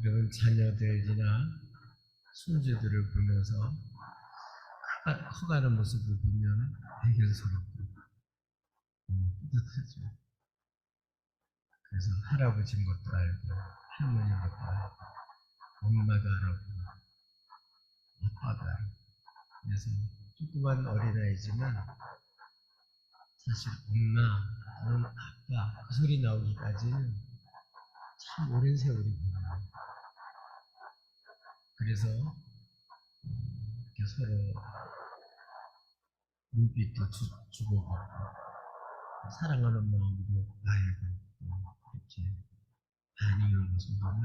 그리고 자녀들이나 손주들을 보면서 커가는 모습을 보면 되게 서럽고 뿌듯하죠. 그래서 할아버지인 것도 알고 할머니인 것도 알고 엄마도 알고 아빠도 알고 그래서 조그만 어린아이지만 사실 엄마 또는 아빠 그 소리 나오기까지는 참 오랜 세월이 걸려요. 그래서 이렇게 서로 눈빛도 주고받고 사랑하는 마음으로 알고 이렇게 반응하는 모습 보면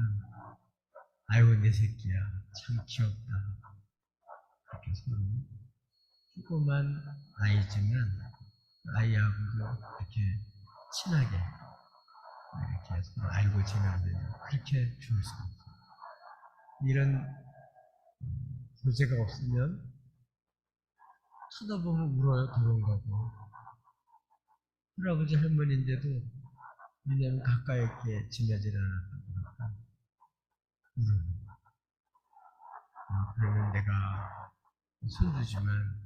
아이고 내 새끼야 참 귀엽다 이렇게 서로 조그만 아이지만 아이하고도 이렇게 친하게 이렇게 서로 알고 지내면 그렇게 좋을 수 있어요. 이런 교제가 없으면 쳐다보면 울어요. 도망가고 할아버지 할머니인데도 왜냐하면 가까이 있게 지내질 않았다 보니까 울어요. 그러면 내가 손주지만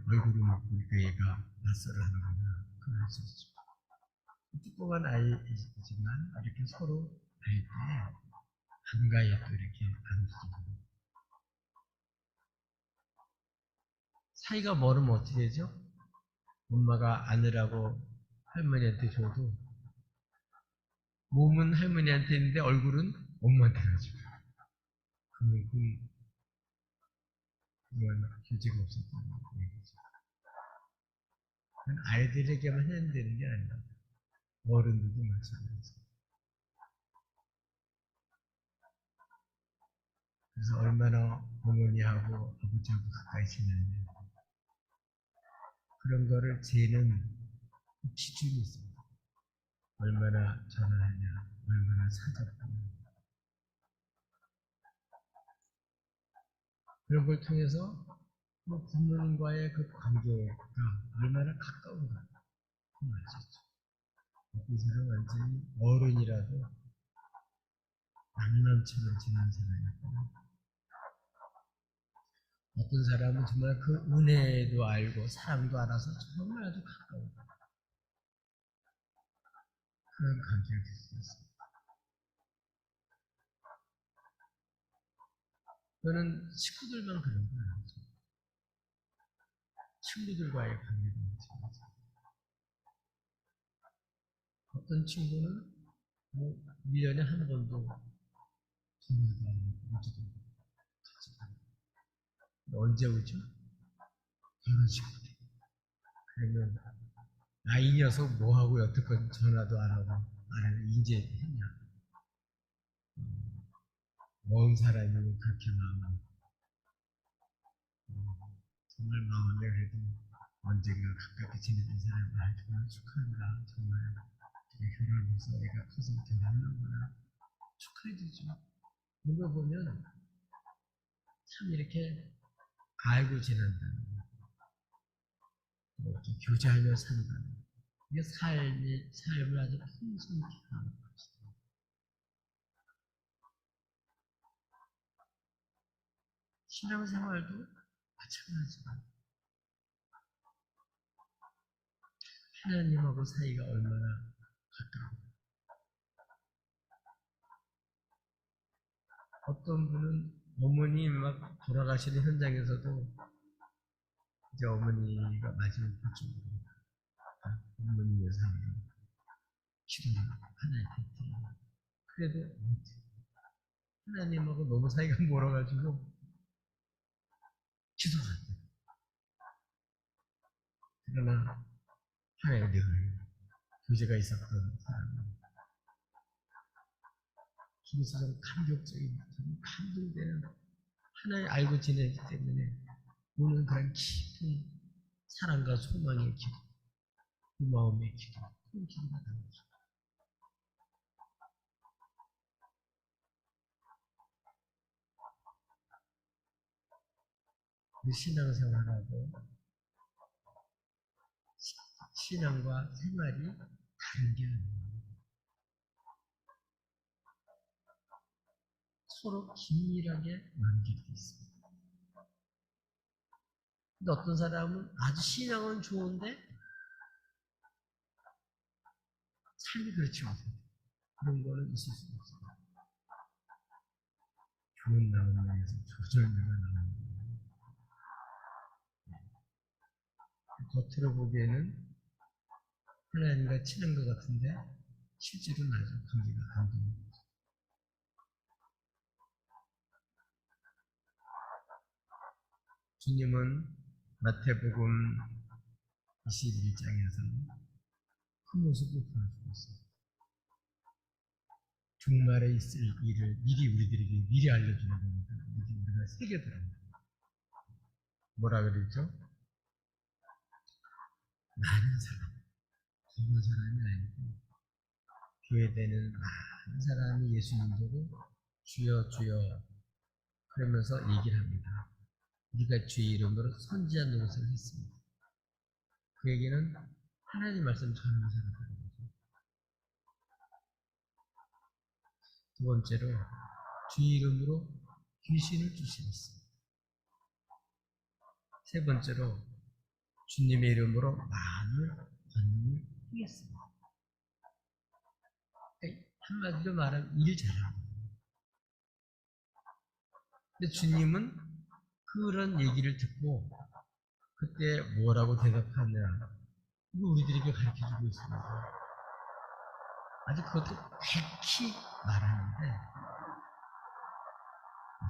얼굴을 못 보니까 얘가 낯설어 하는구나 그럴 수 있죠. 조그만 아이이지만 이렇게 서로 뵐 때 가까이 또 이렇게 안기고 사이가 멀으면 어떻게 되죠? 엄마가 안으라고 할머니한테 줘도 몸은 할머니한테 있는데 얼굴은 엄마한테 가죠. 그만큼 그런 교제가 없었다는 얘기죠. 그건 아이들에게만 해야 되는 게 아니라 어른들도 마찬가지죠. 그래서 얼마나 어머니하고 아버지하고 가까이 지내느냐 그런 거를 재는 기준이 있습니다. 얼마나 전화하냐, 얼마나 사귀었냐 그런 걸 통해서 부모님과의 그 관계가 얼마나 가까운가 그걸 알겠죠. 어떤 사람은 완전히 어른이라도 남남처럼 지내는 사람이 있고 어떤 사람은 정말 그 은혜도 알고 사랑도 알아서 정말 아주 가까운 그런 관계가 될 수 있습니다. 저는 친구들만 그런 건 아니죠. 친구들과의 관계도 마찬가지입니다. 어떤 친구는 뭐 1년에 한 번도 전화도 안 하고 오지도 않고 언제 오죠? 결혼식 때. 그러면 이 녀석 뭐하고 여태껏 전화도 안 하고 안 하는 이제 했냐? 먼 사람이고 그렇게 마음이 정말 마음에 그래도 언젠가 가깝게 지내던 사람을 정말 축하한다. 정말 결혼해서 애가 커서 결혼하는구나. 축하해주죠. 이거 보면 참 이렇게 알고 지낸다는 거, 이렇게 교제하며 산다는 거. 이게 삶을 아주 풍성케 하는 것이다. 신앙생활도 마찬가지다. 하나님하고 사이가 얼마나 가까워. 어떤 분은 어머니 막 돌아가시는 현장에서도 이제 어머니가 마지막 고통으로 어머니의 삶을 기도를 하나님께 드려요. 그래도 하나님하고 너무 사이가 멀어가지고 기도가 안 돼요. 그러나 하나님 늘 교제가 있었던 사람은 기도사는 감격적인 감동되는 하나님 알고 지내기 때문에 오는 그런 깊은 사랑과 소망의 기도, 그 마음의 기도, 그 기도가 나오죠. 그 신앙생활하고 신앙과 생활이 다른 게 아니에요. 서로 긴밀하게 연결되어 있습니다. 근데 어떤 사람은 아주 신앙은 좋은데 삶이 그렇지 못해요. 그런 거는 있을 수 없어요. 좋은 나무에서 조절매가 나오는 거예요. 겉으로 보기에는 하나님과 친한 것 같은데 실제로는 아주 관계가 안 됩니다. 주님은 마태복음 21장에서 그 모습을 보여주고 있어요. 종말에 있을 일을 우리들에게 미리 알려주는 겁니다. 미리 우리가 새겨들어요. 뭐라 그랬죠? 많은 사람, 적은 사람이 아니고 교회되는 많은 사람이 예수님 보고 주여 주여 그러면서 얘기를 합니다. 우리가 주의 이름으로 선지자 노릇을 했습니다. 그 얘기는 하나님 말씀 전하는 사람들인 거죠. 두 번째로 주의 이름으로 귀신을 쫓아냈습니다. 세 번째로 주님의 이름으로 많은 권능을 행했습니다. 한마디로 말하면 일 잘합니다. 근데 주님은 그런 얘기를 듣고 그때 뭐라고 대답하느냐 이거 우리들에게 가르쳐주고 있습니다. 아직 그것도 백히 말하는데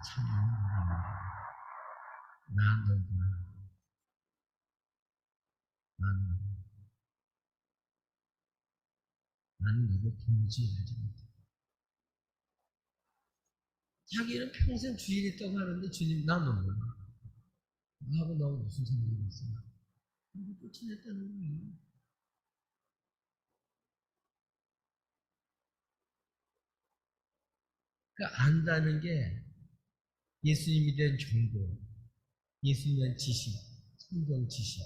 참 난 너구나 나는 너를 도무지 알지 못해. 자기는 평생 주인 있다고 하는데 주님 나 너 몰라. 나하고 너하고 무슨 상관이 있어. 이거 쫓아냈다는 거예요. 그러니까 안다는 게 예수님에 대한 정보, 예수님에 대한 지식, 성경 지식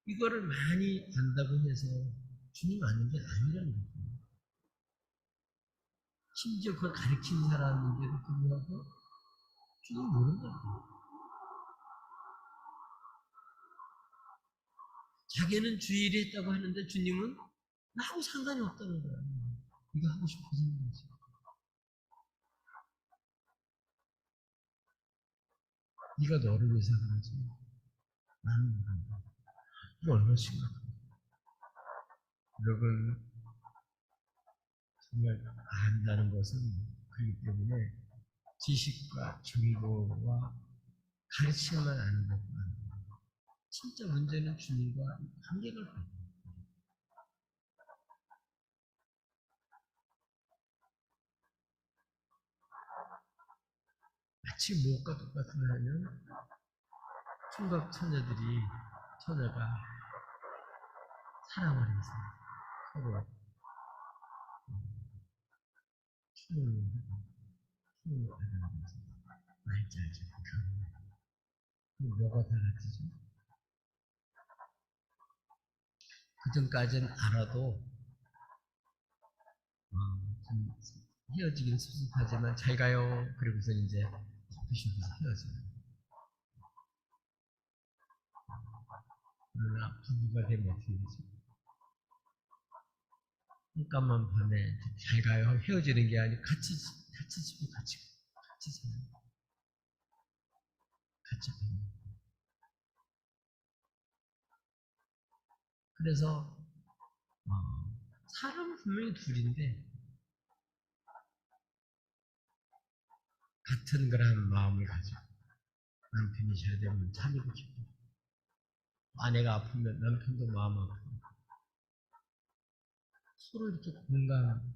이거를 많이 안다고 해서 주님 아는 게 아니라는 거죠. 심지어 그걸 가르치는 사람인데도 불구하고 주님 모른다고. 자기는 주일에 했다고 하는데 주님은 나하고 상관이 없다는 거야. 이거 하고 싶어서 하는 거지. 네가 너를 위해서 그러지. 나는 모른다. 이거 얼마나 심각해. 여러분 정말 안다는 것은 그렇기 때문에 지식과 정보와 가르침만 아는 것만 아니에요. 진짜 문제는 주님과 관계를 갖는 거예요. 마치 무엇과 똑같은 하면 총각 처녀가 사랑을 해서 서로 춤을 하면서 말잘지 그럼 뭐가 달라지죠? 그 전까지는 알아도 좀 헤어지긴 섭섭하지만 잘 가요. 그리고서 이제 커피숍에서 헤어져요. 그러나 부부가 되면 어떻게 되죠? 잠깐만 밤에 잘 가요 하고 헤어지는 게 아니고 같이 집에 같이 자요. 같이 봐요. 그래서 사람은 분명히 둘인데 같은 그런 마음을 가지고 남편이 잘 되면 자기도 기쁘고 아내가 아프면 남편도 마음 아프고 서로 이렇게 공감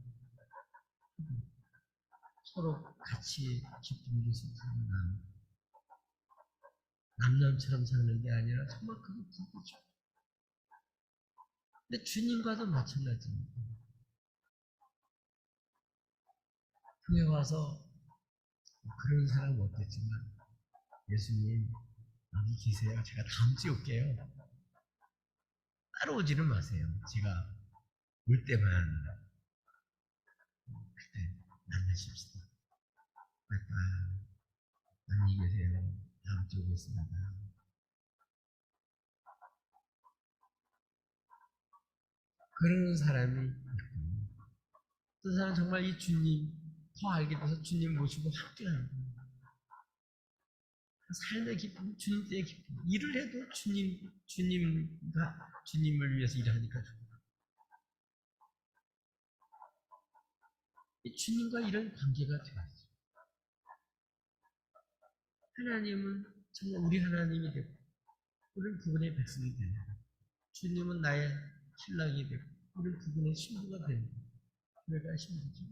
서로 같이 기쁨도 슬픔도 나누고 남남처럼 사는 게 아니라 정말 그게 부부죠. 근데 주님과도 마찬가지입니다. 교회 와서 그런 사람은 없겠지만 예수님 여기 계세요. 제가 다음 주에 올게요. 따라오지는 마세요. 제가 올 때만 그때 만나시면 하십시다. 아빠, 안녕히 계세요. 다음 주에 뵙겠습니다. 그러는 사람이 있고, 또 사람은 정말 이 주님 더 알게 돼서 주님 모시고 함께하는 거예요. 삶의 기쁨, 주님 때의 기쁨. 일을 해도 주님을 위해서 일하니까 좋아요. 주님과 이런 관계가 되었어요. 하나님은 정말 우리 하나님이 되고, 우리는 그분의 백성이 되는 거예요. 주님은 나의 신랑이 되고, 우리는 그분의 신부가 되는 거예요. 교회가 신부죠.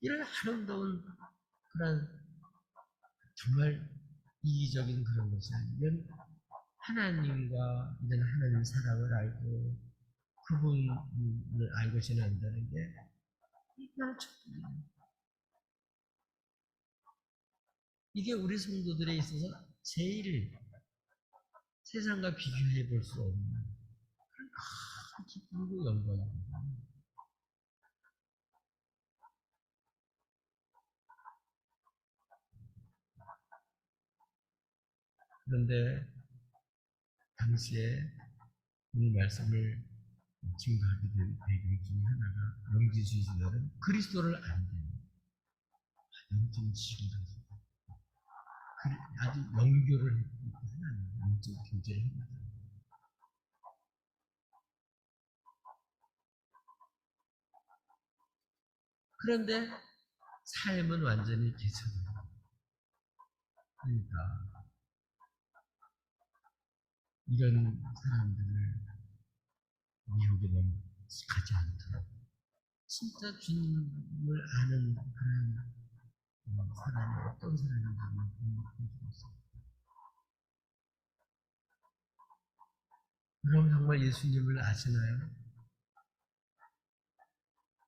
이런 아름다운 그런 정말 이기적인 그런 것이 아니면 하나님과 이런 하나님 사랑을 알고 그분을 알고 지낸다는 게 얼마나 축복이에요. 이게 우리 성도들에 있어서 제일 세상과 비교해 볼 수 없는 그런 큰 기쁨이고 영광입니다. 그런데 당시에 이 말씀을 증거하게 된 배경 중에 하나가 영지주의 시대는 그리스도를 안 되는 영적인 지식이라서 아주 영교를 했기 때문에 영적 교제를 합니다. 그런데 삶은 완전히 개척해요. 그러니까 이런 사람들을 미혹에 넘어가지 않도록 진짜 주님을 아는 그런 사람이 어떤 사람인지 보여주었어요. 그럼 정말 예수님을 아시나요?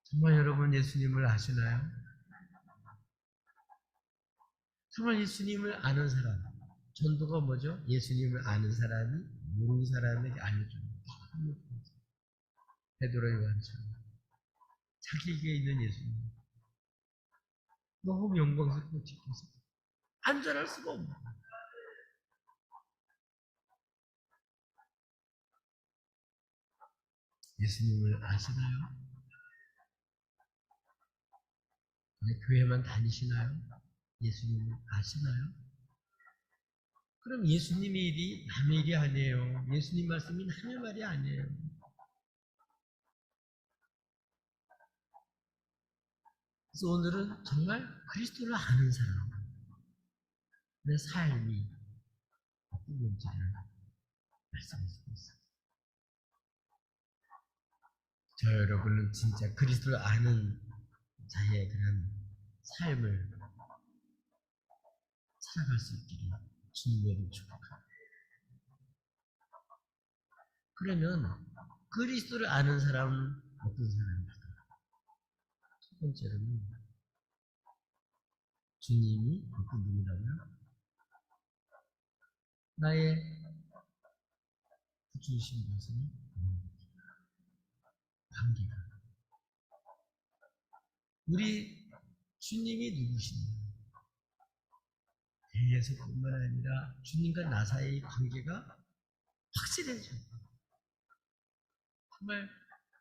정말 여러분 예수님을 아시나요? 정말 예수님을 아는 사람. 전도가 뭐죠? 예수님을 아는 사람이 모르는 사람에게 알려줍니다. 베드로 요한처럼 자기에게 있는 예수님 너무 영광스럽고 기뻐서 안전할 수가 없는 예수님을 아시나요? 교회만 다니시나요? 예수님을 아시나요? 그럼 예수님의 일이 남의 일이 아니에요. 예수님 말씀이 남의 말이 아니에요. 그래서 오늘은 정말 그리스도를 아는 사람, 내 삶이 어떤 건지를 말씀드리고 있습니다. 저 여러분은 진짜 그리스도를 아는 자의 그런 삶을 살아갈 수 있기를 주님의 축복합니다. 그러면 그리스도를 아는 사람은 어떤 사람입니까? 첫 번째로는 주님이 어떤 분이라고요? 나의 구주신 것은 관계가 우리 주님이 누구신가? 대해서뿐만 아니라 주님과 나 사이의 관계가 확실해져. 정말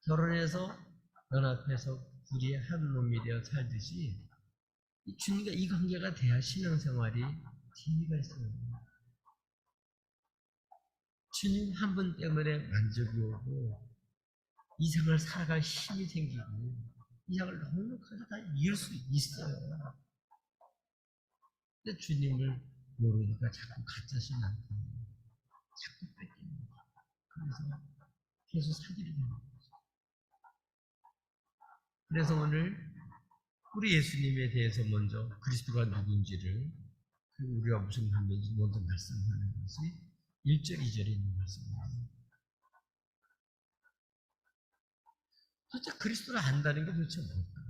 결혼해서 연합해서 둘이 한 몸이 되어 살듯이 주님과 이 관계가 돼야 신앙생활이 재미가 있어요. 주님 한 분 때문에 만족이 오고 이 생을 살아갈 힘이 생기고 이 생을 넉넉하게 다 이을 수 있어요. 근데 주님을 모르니까 자꾸 가짜 신앙, 자꾸 뺏기는 거예요. 그래서 계속 사기를 내는 거죠. 그래서 오늘 우리 예수님에 대해서 먼저 그리스도가 누군지를 그리고 우리가 무슨 관계인지 먼저 말씀하는 것이 1절, 2절에 있는 말씀입니다. 도대체 그리스도를 안다는 게 도대체 뭘까?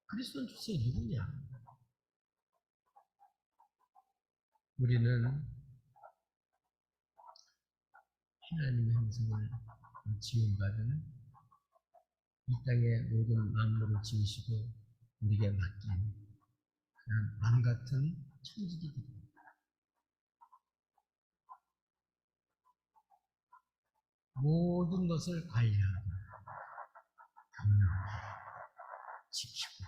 그리스도는 도대체 누구냐? 우리는 하나님의 형상을 지음받은 이 땅의 모든 만물을 지으시고 우리에게 맡긴 그런 마음 같은 천직이들입니다. 모든 것을 관리하고 경영하고 지키고,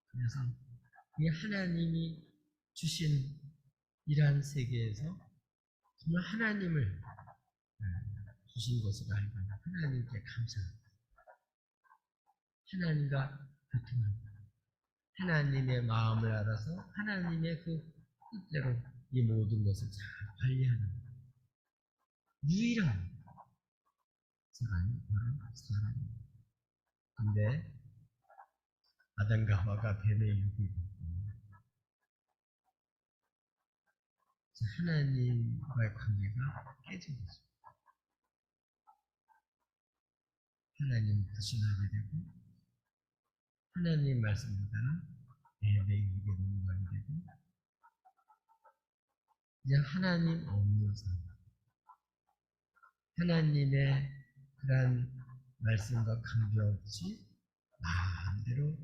그래서 이 하나님이 주신 이러한 세계에서 정말 하나님을 주신 것을 알고 하나님께 감사합니다. 하나님과 교통합니다. 하나님의 마음을 알아서 하나님의 그 뜻대로 이 모든 것을 잘 관리하는 유일한 사람이 바로 사람입니다. 근데 아담과 하와가 뱀의 유혹을 받고 하나님과의 관계가 깨진 거죠. 하나님 불신하게 되고 하나님 말씀보다는 뱀의 유혹에 넘어가게 되고 이제 하나님 없는 삶, 하나님의 그러한 말씀과 관계없이 마음대로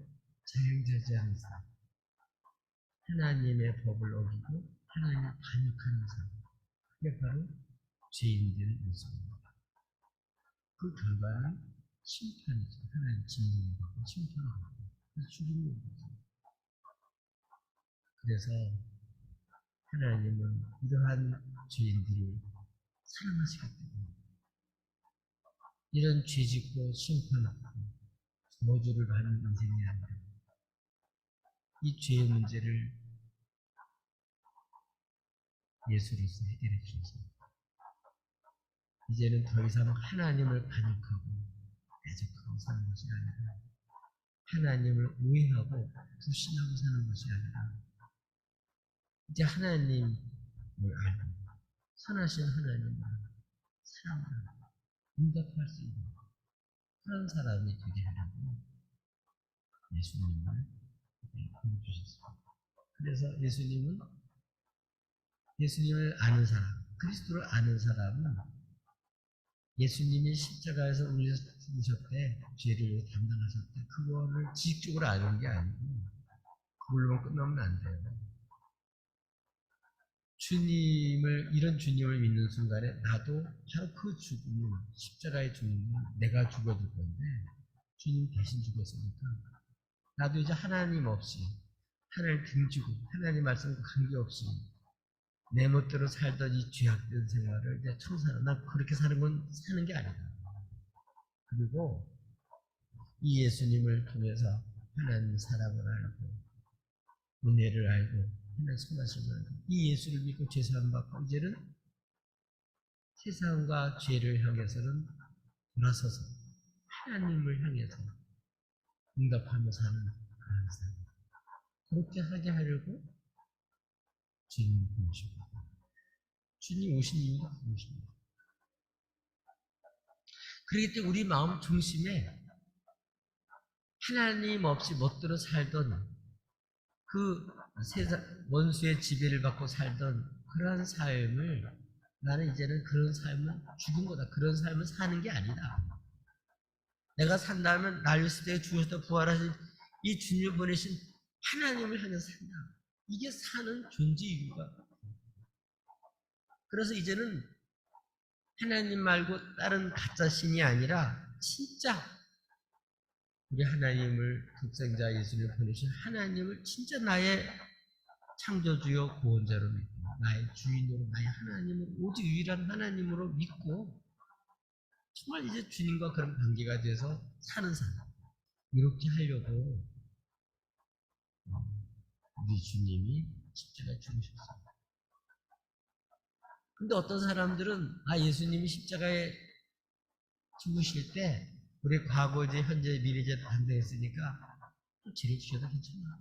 자행자재하는 삶, 하나님의 법을 어기고 하나님을 반역하는 삶, 그게 바로 죄인들의 모습입니다. 그 결과는 심판이죠. 하나님 진노를 받고 심판을 받고 그래서 죽음을 받고. 그래서 하나님은 이러한 죄인들을 사랑하시기 때문에 이런 죄짓고 심판하고 저주를 받는 인생이 아니라 이 죄의 문제를 예수로서 해결해 주셨습니다. 이제는 더 이상 하나님을 반역하고 대적하고 사는 것이 아니라 하나님을 오해하고 불신하고 사는 것이 아니라 이제 하나님을 알고 선하신 하나님을 사랑하고 응답할 수 있는 그런 사람이 되게 하려고 예수님을 보내주셨습니다. 그래서 예수님을 아는 사람, 그리스도를 아는 사람은 예수님이 십자가에서 울리셨대, 죄를 담당하셨대, 그거를 지식적으로 아는 게 아니고 그걸로만 끝나면 안 돼요. 이런 주님을 믿는 순간에 나도 바로 그 죽음은, 십자가의 죽음은 내가 죽어줄 건데 주님 대신 죽었으니까 나도 이제 하나님 없이 하나님 등지고 하나님 말씀과 관계없이 내 멋대로 살던 이 죄악된 생활을 이제 청산하고 나 그렇게 사는 건 사는 게 아니다. 그리고 이 예수님을 통해서 하나님 사랑을 알고 은혜를 알고 하나님 선하심을 알고 이 예수를 믿고 죄사함 받고 이제는 세상과 죄를 향해서는 돌아서서 하나님을 향해서 응답하며 사는 그런 삶. 그렇게 하게 하려고 주님이 오십니다. 주님 오신 이유가 무엇입니까? 그렇기 때문에 우리 마음 중심에 하나님 없이 멋대로 살던 그 세상 원수의 지배를 받고 살던 그런 삶을 나는 이제는 그런 삶은 죽은 거다. 그런 삶을 사는 게 아니다. 내가 산다면 날렸을 때 죽었을 때 부활하신 이 주님 보내신 하나님을 향해서 산다. 이게 사는 존재 이유가. 그래서 이제는 하나님 말고 다른 가짜 신이 아니라 진짜 우리 하나님을 독생자 예수를 보내신 하나님을 진짜 나의 창조주요 구원자로 믿고 나의 주인으로 나의 하나님을 오직 유일한 하나님으로 믿고 정말 이제 주님과 그런 관계가 돼서 사는 삶 이렇게 하려고 우리 주님이 십자가에 죽으셨습니다. 근데 어떤 사람들은 예수님이 십자가에 죽으실 때 우리 과거제, 현재, 미래제 담당했으니까 또 죄를 주셔도 괜찮아.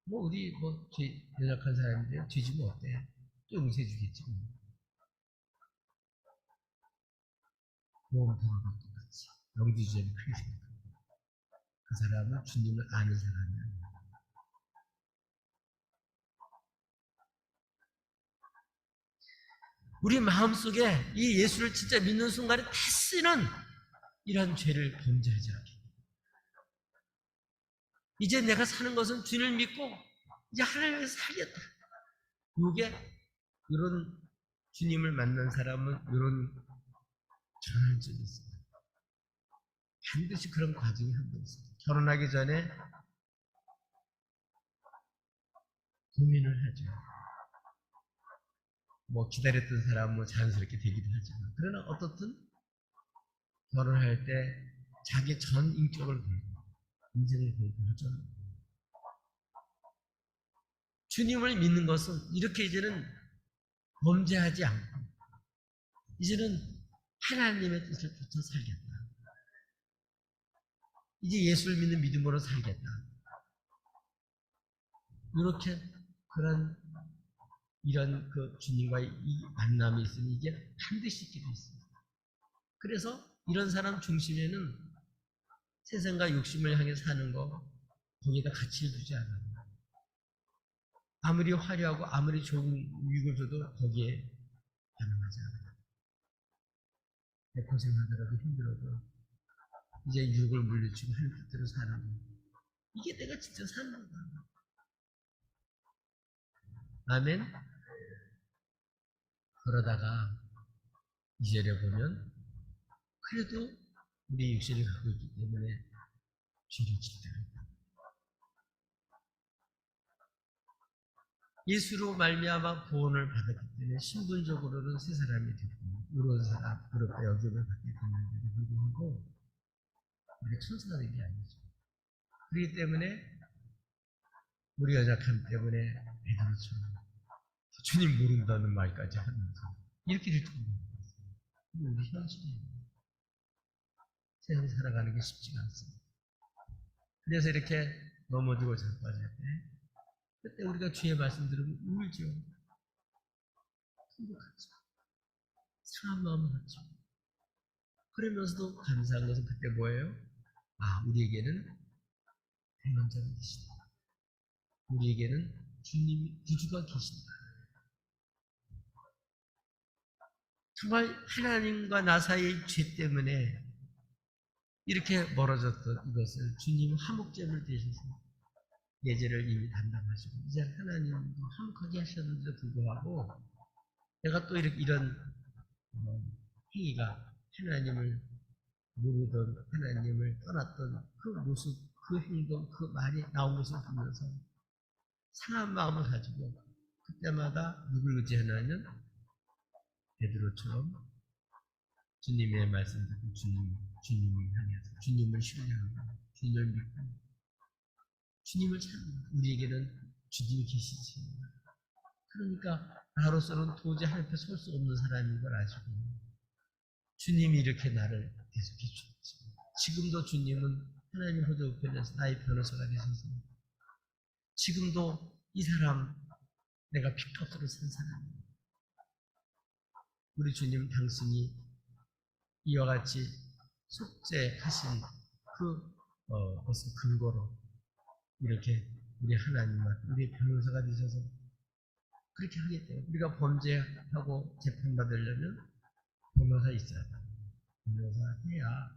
우리 죄 연약한 사람인데 죄 지면 어때? 또 용서해 주겠지. 보험통하고 똑같이 영주주의를 크게 생각합니다. 그 사람은 주님을 아는 사람이 아니에요. 우리 마음속에 이 예수를 진짜 믿는 순간에 다시는 이런 죄를 범죄하지 않게 이제 내가 사는 것은 주님을 믿고 이제 하나님을 살겠다. 이게 이런 주님을 만난 사람은 이런 전환점이 있어요. 반드시 그런 과정이 한 번 있어요. 결혼하기 전에 고민을 하죠. 뭐 기다렸던 사람은 뭐 자연스럽게 되기도 하지만, 그러나 어떻든 결혼할 때 자기 전 인격을 걸고 인생을 걸고 하죠. 주님을 믿는 것은 이렇게 이제는 범죄하지 않고 이제는 하나님의 뜻을 붙여 살겠다. 이제 예수를 믿는 믿음으로 살겠다. 이렇게 그런 이런 그 주님과의 이 만남이 있으니 이게 반드시 있게 돼 있습니다. 그래서 이런 사람 중심에는 세상과 욕심을 향해 사는 거 거기에다 가치를 두지 않아요. 아무리 화려하고 아무리 좋은 유익을 줘도 거기에 반응하지 않아요. 내 고생하더라도 힘들어도 이제 유익을 물리치고 하는 뜻대로 사는 거. 이게 내가 진짜 사는 거다. 아멘. 그러다가 2절에 보면 그래도 우리 육신을 갖고 있기 때문에 죄를 짓다. 예수로 말미암아 구원을 받았기 때문에 신분적으로는 새 사람이 되고 의로운 사람, 의롭다 여김을 받게 됐는데도 불구하고 우리가 천사가 된 게 아니죠. 그렇기 때문에 우리 연약함 때문에 베드로처럼 주님 모른다는 말까지 하면서 이렇게 될 정도로 우리 현실이에요. 세상 살아가는 게 쉽지가 않습니다. 그래서 이렇게 넘어지고 자빠질 때 그때 우리가 주의 말씀 들으면 울죠. 행복하죠. 상한 마음을 하죠. 그러면서도 감사한 것은 그때 뭐예요? 아, 우리에게는 대원자가 계신다. 우리에게는 주님이 구주가 계신다. 정말 하나님과 나 사이의 죄 때문에 이렇게 멀어졌던 이것을 주님 화목제물 되셔서 예제를 이미 담당하시고 이제 하나님과 화목하게 하셨는데도 불구하고 내가 또 이런 행위가 하나님을 모르던 하나님을 떠났던 그 모습, 그 행동, 그 말이 나온 것을 보면서 상한 마음을 가지고 그때마다 누굴 의지하냐면 베드로처럼 주님의 말씀 듣고 주님을 향해서 주님을 신뢰하고 주님을 믿고 주님을 찾는 우리에게는 주님이 계시지. 그러니까 나로서는 도저히 하나님 앞에 설 수 없는 사람인 걸 아시고 주님이 이렇게 나를 계속해 주셨지. 지금도 주님은 하나님 보좌 우편에서 나의 변호사가 되셔서 지금도 이 사람 내가 핏값으로 산 사람이에요. 우리 주님 당신이 이와 같이 속죄하신 것을 근거로 이렇게 우리 하나님과 우리 변호사가 되셔서 그렇게 하겠대요. 우리가 범죄하고 재판받으려면 변호사 있어야 돼요. 변호사 해야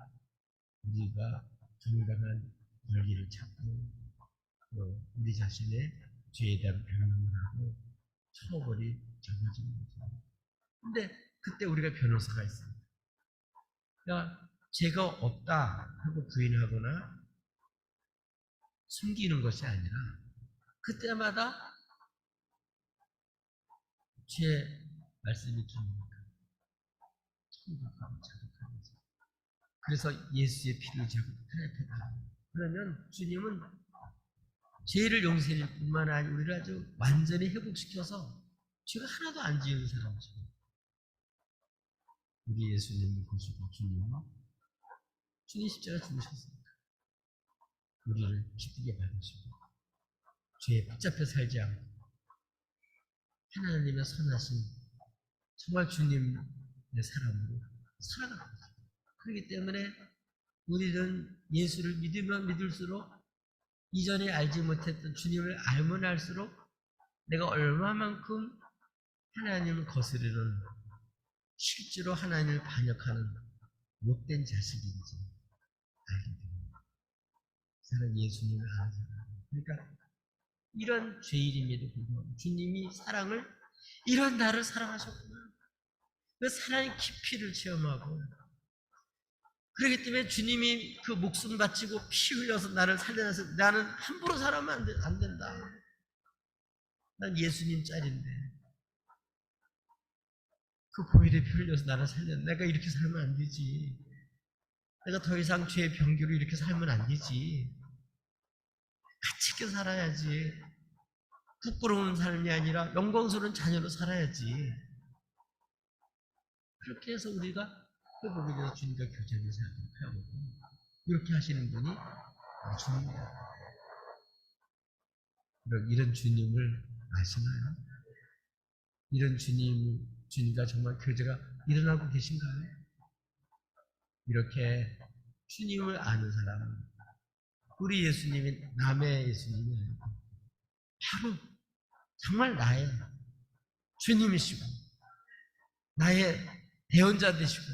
우리가 정당한 권리를 찾고 우리 자신의 죄에 대한 변명을 하고 처벌이 정해지는 거죠. 근데 그때 우리가 변호사가 있습니다. 그러니까 죄가 없다 하고 부인하거나 숨기는 것이 아니라 그때마다 죄 말씀이 들립니다. 청각하고 자극하면서. 그래서 예수의 피를 자극하였다. 그러면 주님은 죄를 용서해 줄 뿐만 아니라 우리를 아주 완전히 회복시켜서 죄가 하나도 안 지은 사람이죠. 우리 예수님을 보시고 주님 십자가 죽으셨습니다. 우리를 기쁘게 받으시고 죄에 붙잡혀 살지 않고 하나님의 선하신 정말 주님의 사람으로 살아가는 거죠. 그렇기 때문에 우리는 예수를 믿으면 믿을수록 이전에 알지 못했던 주님을 알면 알수록 내가 얼마만큼 하나님을 거스르는 실제로 하나님을 반역하는 못된 자식인지 알게 됩니다. 사랑 예수님을 아는 사람. 그러니까 이런 죄인임에도 불구하고 주님이 사랑을 이런 나를 사랑하셨구나. 그 사랑의 깊이를 체험하고 그렇기 때문에 주님이 그 목숨 바치고 피 흘려서 나를 살려내서 나는 함부로 살아면 안 된다. 난 예수님 짤인데 그 보혈의 피 흘려서 나를 살렸네. 내가 이렇게 살면 안 되지. 내가 더 이상 죄의 병기로 이렇게 살면 안 되지. 가치 있게 살아야지. 부끄러운 삶이 아니라 영광스러운 자녀로 살아야지. 그렇게 해서 우리가 회복에 대해서 주님과 교제를 생각하고 이렇게 하시는 분이 주님이다. 이런 주님을 아시나요? 이런 주님과 정말 교제가 일어나고 계신가요? 이렇게 주님을 아는 사람은 우리 예수님이 남의 예수님이 아니고 바로 정말 나의 주님이시고 나의 대언자 되시고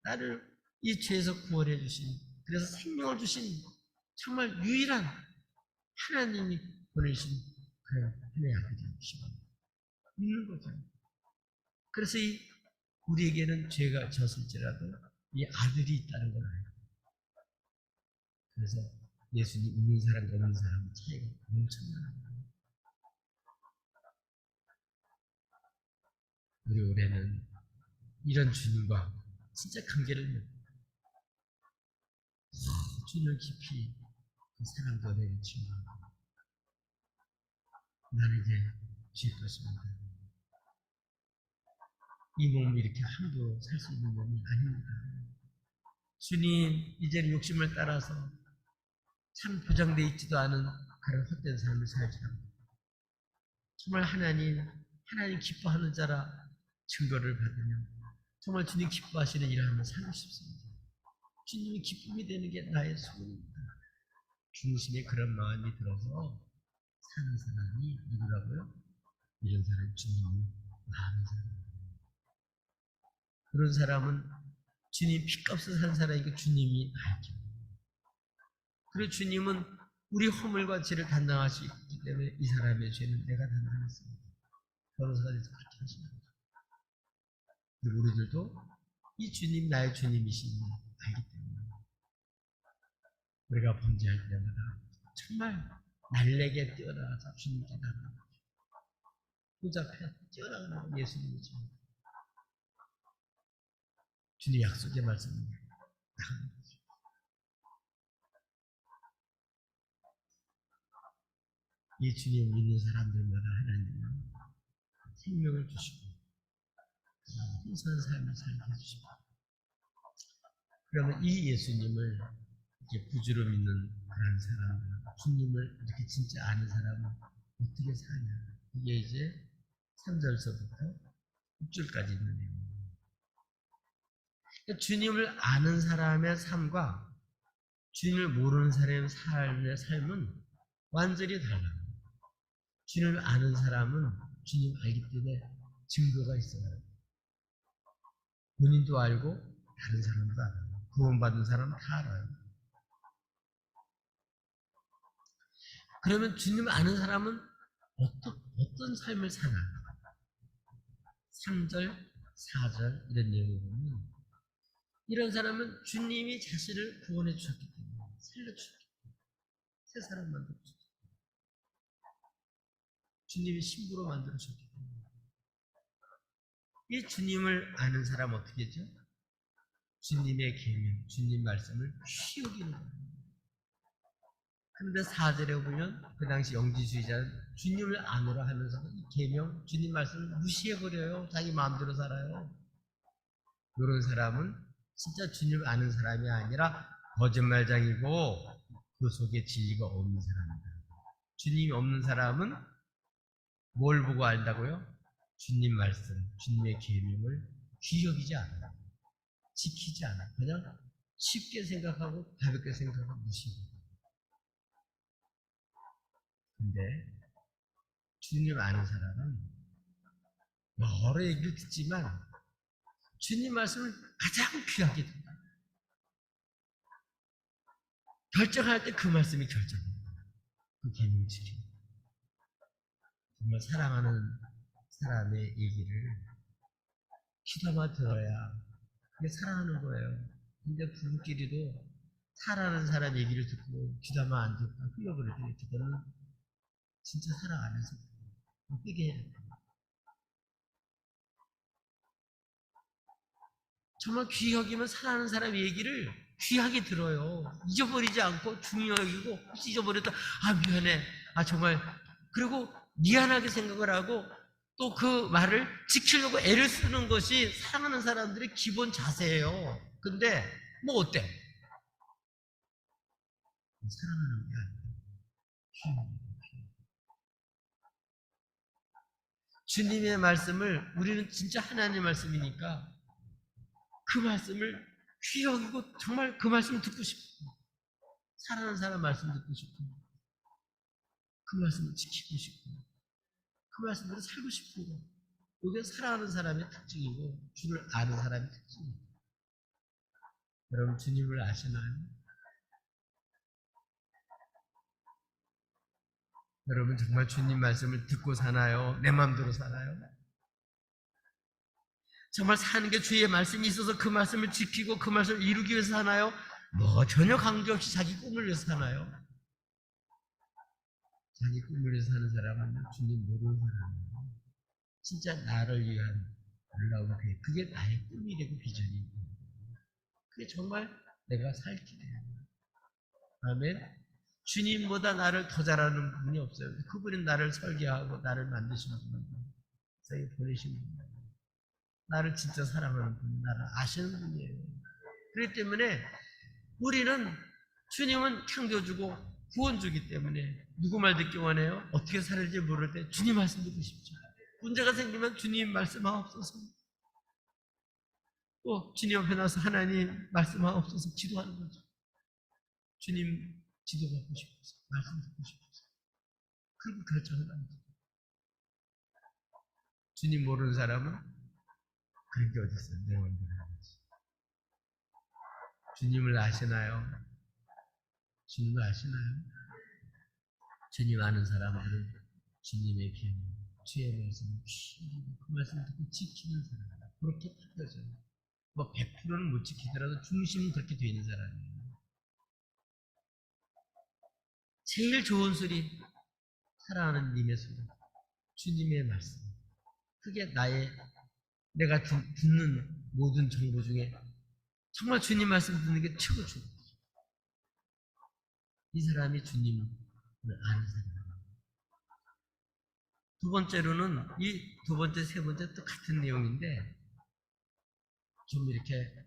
나를 이 죄에서 구원해 주신 그래서 생명을 주신 정말 유일한 하나님이 보내신 그 하나님의 아버지이시고 믿는 거죠. 그래서 우리에게는 죄가 졌을지라도 이 아들이 있다는 걸 알고 그래서 예수님 있는 사람과 없는 사람 차이가 엄청나요. 우리 올해는 이런 주님과 진짜 관계를 맺고 주님을 깊이 그 사랑도 내리치고 나는 이제 죄 것입니다. 이 몸이 이렇게 함부로 살 수 있는 몸이 아닙니다. 주님 이제는 욕심을 따라서 참 보장되어 있지도 않은 그런 헛된 삶을 살지 않고 정말 하나님 기뻐하는 자라 증거를 받으며 정말 주님 기뻐하시는 일을 하며 살고 싶습니다. 주님이 기쁨이 되는 게 나의 소원입니다. 중심에 그런 마음이 들어서 사는 사람이 누구라고요? 이런 사람이 주님을 아는 사람. 그런 사람은 주님 피값을 산 사람이고 주님이 알죠. 그리고 주님은 우리 허물과 죄를 담당하시기 때문에 이 사람의 죄는 내가 담당했습니다. 변호사가 돼서 그렇게 하시는 거죠. 그리고 우리들도 이 주님 나의 주님이시니 알기 때문에 우리가 범죄할 때마다 정말 날래게 뛰어나가서 주님께 나가는 거죠. 후잡해 뛰어나가는 예수님이죠. 주님 약속의 말씀입니다. 나가는 거죠. 이 주님 믿는 사람들마다 하나님은 생명을 주시고 풍성한 삶을 살게 해주십니다. 그러면 이 예수님을 이렇게 구주로 믿는 그런 사람들, 주님을 이렇게 진짜 아는 사람은 어떻게 사냐? 이게 이제 3절서부터 6절까지 있는 내용입니다. 그러니까 주님을 아는 사람의 삶과 주님을 모르는 사람의 삶은 완전히 달라요. 주님을 아는 사람은 주님 알기 때문에 증거가 있어요. 본인도 알고 다른 사람도 알아요. 구원받은 사람은 다 알아요. 그러면 주님을 아는 사람은 어떤 삶을 사나? 3절, 4절 이런 내용을 보면 이런 사람은 주님이 자신을 구원해 주셨기 때문에 살려주셨기 때문에 새 사람 만들어 주셨기 때문에 주님이 신부로 만들어 주셨기 때문에 이 주님을 아는 사람 어떻게 했죠? 주님의 계명, 주님 말씀을 쉬 여기는 거예요. 그런데 4절에 보면 그 당시 영지주의자는 주님을 아노라 하면서도 이 계명, 주님 말씀을 무시해버려요. 자기 마음대로 살아요. 이런 사람은 진짜 주님을 아는 사람이 아니라 거짓말장이고 그 속에 진리가 없는 사람입니다. 주님이 없는 사람은 뭘 보고 안다고요? 주님 말씀, 주님의 계명을 귀히 여기지 않아요. 지키지 않아요. 그냥 쉽게 생각하고 가볍게 생각하고 무시해요. 근데 주님 아는 사람은 여러 얘기를 듣지만 주님 말씀을 가장 귀하게 듣는다. 결정할 때 그 말씀이 결정입니다. 그 계명을 지키는. 정말 사랑하는 사람의 얘기를 귀담아 들어야 그게 사랑하는 거예요. 근데 부부끼리도 사랑하는 사람 얘기를 듣고 귀담아 안 듣고 흘려버릴 때 그거는 진짜 사랑 안 해서 삐게 해야 돼. 정말 귀히 여기면 사랑하는 사람 얘기를 귀하게 들어요. 잊어버리지 않고 중요하게 여기고 혹시 잊어버렸다 미안해 정말 그리고 미안하게 생각을 하고 또 그 말을 지키려고 애를 쓰는 것이 사랑하는 사람들의 기본 자세예요. 근데 뭐 어때? 사랑하는 게 아니에요. 주님의 말씀을 우리는 진짜 하나님의 말씀이니까 그 말씀을 귀히 여기고 정말 그 말씀 듣고 싶고 사랑하는 사람 말씀 듣고 싶고 그 말씀을 지키고 싶고 그 말씀대로 살고 싶은 거 이게 사랑하는 사람의 특징이고 주를 아는 사람의 특징이에요. 여러분 주님을 아시나요? 여러분 정말 주님 말씀을 듣고 사나요? 내 마음대로 사나요? 정말 사는 게 주의 말씀이 있어서 그 말씀을 지키고 그 말씀을 이루기 위해서 사나요? 뭐 전혀 관계없이 자기 꿈을 위해서 사나요? 자기 꿈을 위해서 사는 사람은 주님 모르는 사람이에요. 진짜 나를 위한 놀라운 계획, 그게 나의 꿈이 되고 비전이 되고 그게 정말 내가 살 길이에요. 아멘. 주님보다 나를 더 잘하는 분이 없어요. 그분은 나를 설계하고 나를 만드신 분이에요. 세상에 보내신 분이에요. 나를 진짜 사랑하는 분, 나를 아시는 분이에요. 그렇기 때문에 우리는 주님은 창조주고 구원주기 때문에 누구 말 듣기 원해요? 어떻게 살을지 모를 때 주님 말씀 듣고 싶죠. 문제가 생기면 주님 말씀하옵소서. 또 주님 앞에 나서 하나님 말씀하옵소서 기도하는 거죠. 주님 지도받고 싶어서 말씀 듣고 싶어서 그리고 결정을 합니다. 주님 모르는 사람은 그런 게 어디 있어요? 내 마음대로 하지. 주님을 아시나요? 주님을 아시나요? 주님 아는 사람들은 주님의 계명, 주의 말씀을 귀히 그 말씀을 듣고 지키는 사람 그렇게 바뀌어져요. 뭐 100%는 못 지키더라도 중심은 그렇게 되어 있는 사람이에요. 제일 좋은 소리 사랑하는 님의 소리 주님의 말씀 그게 내가 듣는 모든 정보 중에 정말 주님 말씀 듣는 게 최고 중요해요. 이 사람이 주님을 아는 사람이에요. 두 번째로는 이 두 번째, 세 번째 또 같은 내용인데 좀 이렇게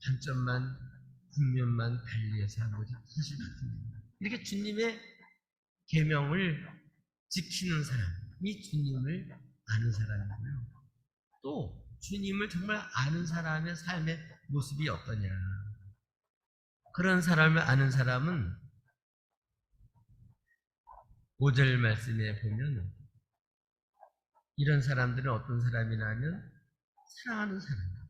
단점만, 국면만 달리해서 한 거지 사실 같은 내용. 이렇게 주님의 계명을 지키는 사람이 주님을 아는 사람이고요. 또 주님을 정말 아는 사람의 삶의 모습이 어떠냐. 그런 사람을 아는 사람은 5절 말씀에 보면 이런 사람들은 어떤 사람이냐면 사랑하는 사람.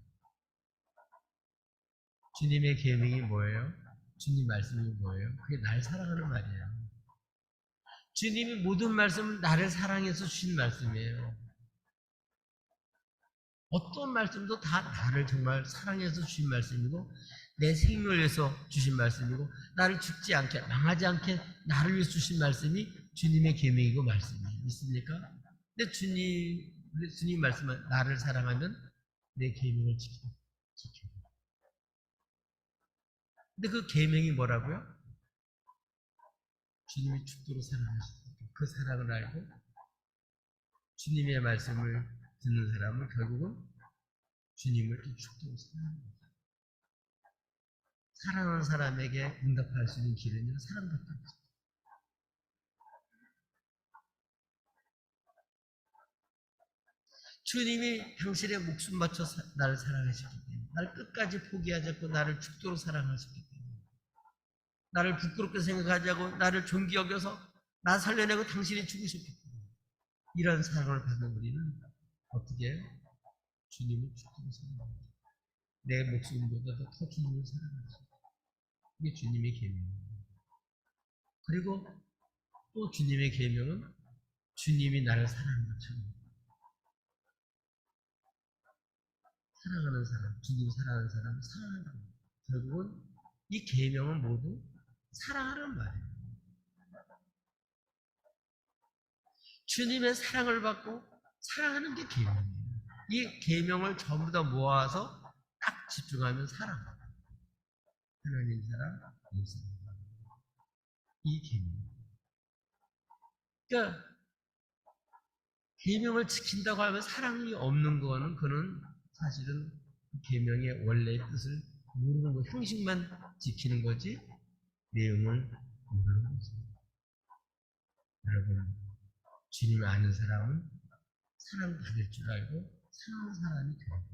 주님의 계명이 뭐예요? 주님 말씀이 뭐예요? 그게 날 사랑하는 말이에요. 주님이 모든 말씀은 나를 사랑해서 주신 말씀이에요. 어떤 말씀도 다 나를 정말 사랑해서 주신 말씀이고 내 생명을 위해서 주신 말씀이고 나를 죽지 않게 망하지 않게 나를 위해서 주신 말씀이 주님의 계명이고 말씀이에요. 믿습니까? 근데 주님 말씀은 나를 사랑하면 내 계명을 지켜. 근데 그 계명이 뭐라고요? 주님이 죽도록 사랑하셨다. 그 사랑을 알고 주님의 말씀을 듣는 사람은 결국은 주님을 죽도록 사랑합니다. 사랑하는 사람에게 응답할 수 있는 길은요, 사랑밖에 없어요. 주님이 당신의 목숨 바쳐 나를 사랑하셨기 때문에, 나를 끝까지 포기하지 않고 나를 죽도록 사랑하셨기 때문에, 나를 부끄럽게 생각하지 않고 나를 존귀 여겨서 나 살려내고 당신이 죽으셨기 때문에, 이런 사랑을 받는 우리는 어떻게 해요? 주님을 죽도록 사랑합니다. 내 목숨보다도 더 주님을 사랑하죠. 이게 주님의 계명입니다. 그리고 또 주님의 계명은 주님이 나를 사랑하는 것처럼 사랑하는 사람, 주님 사랑하는 사람을 사랑한다. 결국은 이 계명은 모두 사랑하는 말이에요. 주님의 사랑을 받고 사랑하는 게 계명이에요. 이 계명을 전부 다 모아서 딱 집중하면 사랑. 하나님 사랑, 이 사랑. 이 계명. 그러니까 계명을 지킨다고 하면 사랑이 없는 거는 그는 사실은 계명의 원래의 뜻을 모르는 거, 형식만 지키는 거지 내용을 모르는 거죠. 여러분, 주님을 아는 사람은 사랑받을 줄 알고 사랑하는 사람이 돼요.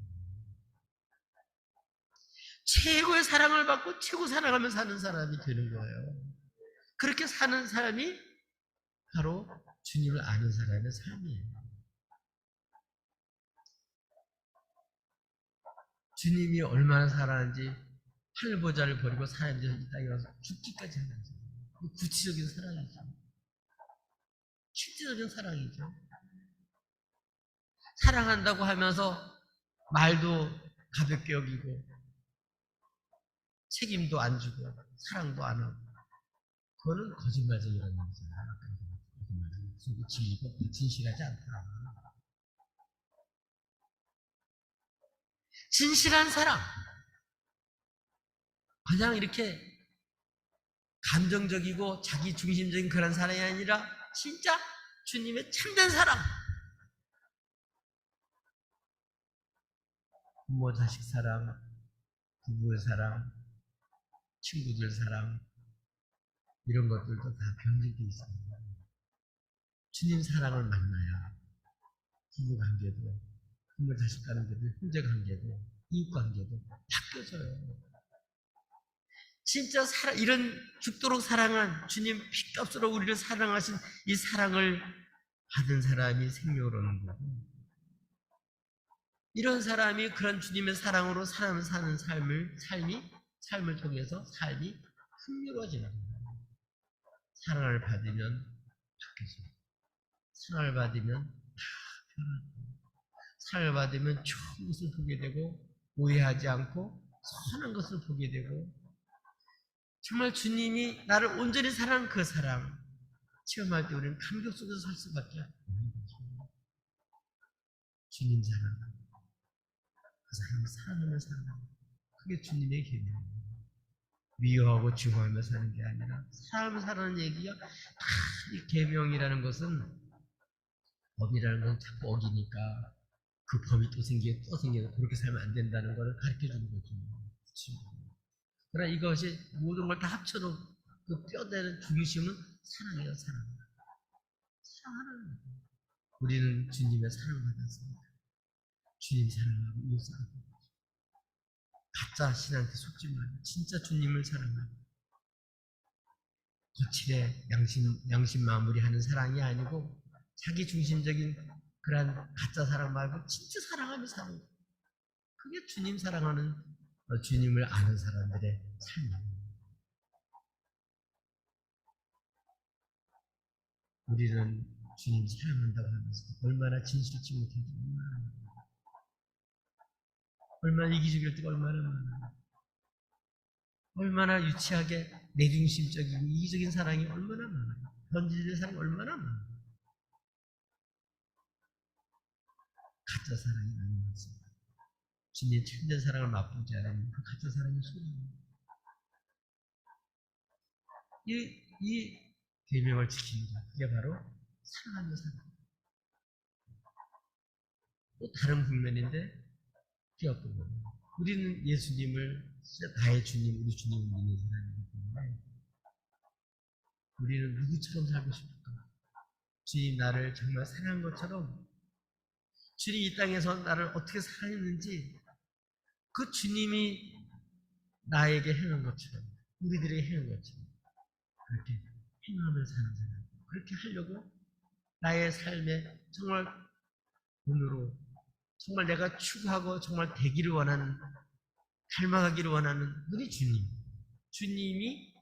최고의 사랑을 받고 최고 사랑하며 사는 사람이 되는 거예요. 그렇게 사는 사람이 바로 주님을 아는 사람의 삶이에요. 주님이 얼마나 사랑하는지 팔보자를 버리고 사람들이 이 땅에 와서 죽기까지 하는 거예요. 구체적인 사랑이죠. 실제적인 사랑이죠. 사랑한다고 하면서 말도 가볍게 여기고 책임도 안 주고 사랑도 안 하고 그거는 거짓말쟁이라는 거잖아요. 거짓말쟁이. 진실하지 않다. 진실한 사랑. 그냥 이렇게 감정적이고 자기 중심적인 그런 사랑이 아니라 진짜 주님의 참된 사랑. 부모 자식 사랑, 부부의 사랑, 친구들 사랑 이런 것들도 다 병들게 있습니다. 주님 사랑을 만나야 부부 관계도, 부모 자식 관계도, 형제 관계도, 이웃 관계도 바뀌어져요. 진짜 이런 죽도록 사랑한 주님 피값으로 우리를 사랑하신 이 사랑을 받은 사람이 생명을 얻는 거고 이런 사람이 그런 주님의 사랑으로 사람 사는 삶을 통해서 삶이 풍요로워지는 거예요. 사랑을 받으면 바뀌어져요. 사랑을 받으면 다 변하고 사랑을 받으면 좋은 것을 보게 되고 오해하지 않고 선한 것을 보게 되고 정말 주님이 나를 온전히 사랑한 그 사랑 체험할 때 우리는 감격 속에서 살 수밖에 없는 거죠. 주님 사랑, 그 사람을 사랑하는 사랑, 그게 주님의 계명이에요. 미워하고 증오하며 사는 게 아니라 사람을 사랑하는 얘기가 이 계명이라는 것은 법이라는 건 자꾸 어기니까 그 법이 또 생겨서 그렇게 살면 안 된다는 것을 가르쳐주는 거죠. 그러나 이것이 모든 걸 다 합쳐도 그 뼈대는 중심은 사랑이에요, 사랑. 사랑하는 거예요. 우리는 주님의 사랑받았습니다. 주님 사랑하고 이웃 사랑하고 가짜 신한테 속지 말고 진짜 주님을 사랑하고 거칠에 양심 마무리하는 사랑이 아니고 자기 중심적인 그러한 가짜 사랑 말고 진짜 사랑하며 사는 거예요. 그게 주님 사랑하는 주님을 아는 사람들의 삶이에요. 우리는 주님 사랑한다고 하면서 얼마나 진실치 못해도 얼마나 이기적일 때가 얼마나 많아요. 얼마나 유치하게 내중심적이고 이기적인 사랑이 얼마나 많아요. 변질된 사랑이 얼마나 많아요. 가짜 사랑이 아닌 것입니다. 주님 참된 사랑을 맛보지 않으면 그 가짜 사랑이 소리입니다. 이 계명을 지키는 것, 그게 바로 사랑하는 사랑. 또 다른 국면인데 그게 어떤 거예요? 우리는 예수님을 진짜 나의 주님, 우리 주님을 믿는 사람이기 때문에 우리는 누구처럼 살고 싶을까? 주님 나를 정말 사랑한 것처럼 주님 이 땅에서 나를 어떻게 사랑했는지 그 주님이 나에게 행한 것처럼 우리들에게 행한 것처럼 그렇게 행하며 사는 사람 그렇게 하려고 나의 삶에 정말 돈으로 정말 내가 추구하고 정말 되기를 원하는 닮아가기를 원하는 우리 주님이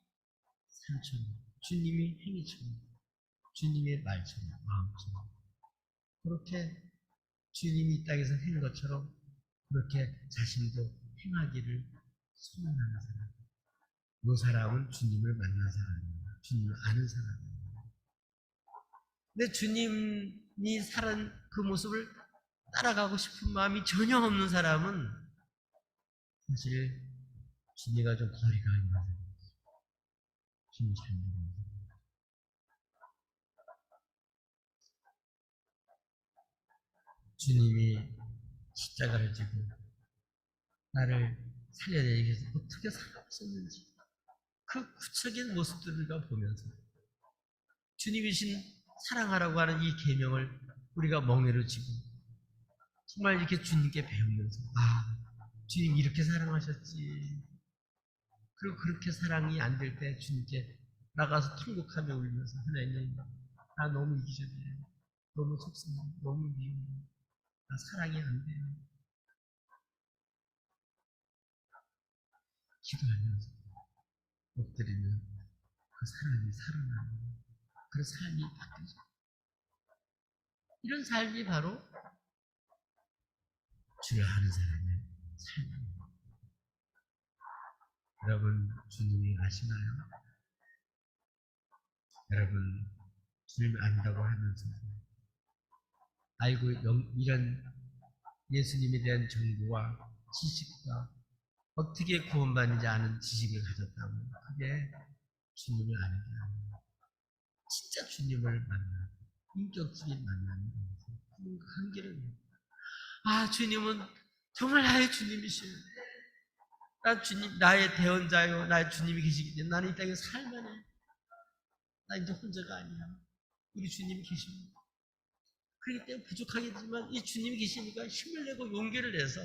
삼촌 주님이 행위처럼, 주님의 말처럼, 마음처럼 그렇게 주님이 이 땅에서 한 것처럼 그렇게 자신도 행하기를 소원하는 사람. 그 사람은 주님을 만난 사람입니다. 주님을 아는 사람입니다. 근데 주님이 살은 그 모습을 따라가고 싶은 마음이 전혀 없는 사람은 사실 주님과 좀 거리가 있는 사람입니다. 주님 잘 모르는 사람. 주님이 십자가를 지고 나를 살려내기 위해서 어떻게 살았었는지 그 구체적인 모습들을 우리가 보면서 주님이신 사랑하라고 하는 이 계명을 우리가 멍에로 지고 정말 이렇게 주님께 배우면서 주님 이렇게 사랑하셨지. 그리고 그렇게 사랑이 안 될 때 주님께 나가서 통곡하며 울면서 하나님 나 너무 이기적이에요. 너무 속상해. 너무 미워요. 나 사랑이 안 돼요. 기도하면서 엎드리면 그 사람이 살아나는 그 삶이 바뀌죠. 이런 삶이 바로 주를 아는 사람의 삶입니다. 여러분 주님이 아시나요? 여러분 주님을 안다고 하면서 알고 이런 예수님에 대한 정보와 지식과 어떻게 구원받는지 아는 지식을 가졌다면 그게 주님을 아는 게 아니에요. 진짜 주님을 만나 인격적인 만남이 그 한계는 주님은 정말 나의 주님이시오. 나 주님 나의 대언자요 나의 주님이 계시기 때문에 나는 이 땅에 살만해. 나 이제 혼자가 아니야. 우리 주님이 계십니다. 그렇기 때문에 부족하겠지만 이 주님이 계시니까 힘을 내고 용기를 내서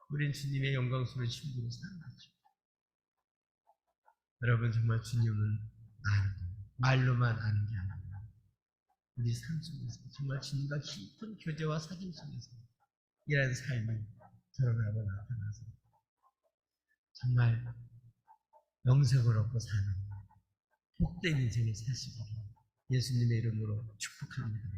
우린 주님의 영광스러운 친구로 사는 거죠. 여러분 정말 주님은 아는 말로만 아는 게 아니라 우리 삶 속에서 정말 주님과 깊은 교제와 사귐 속에서 이런 삶이 드러나고 나타나서 정말 영생을 얻고 사는 복된 인생을 사시기를 예수님의 이름으로 축복합니다.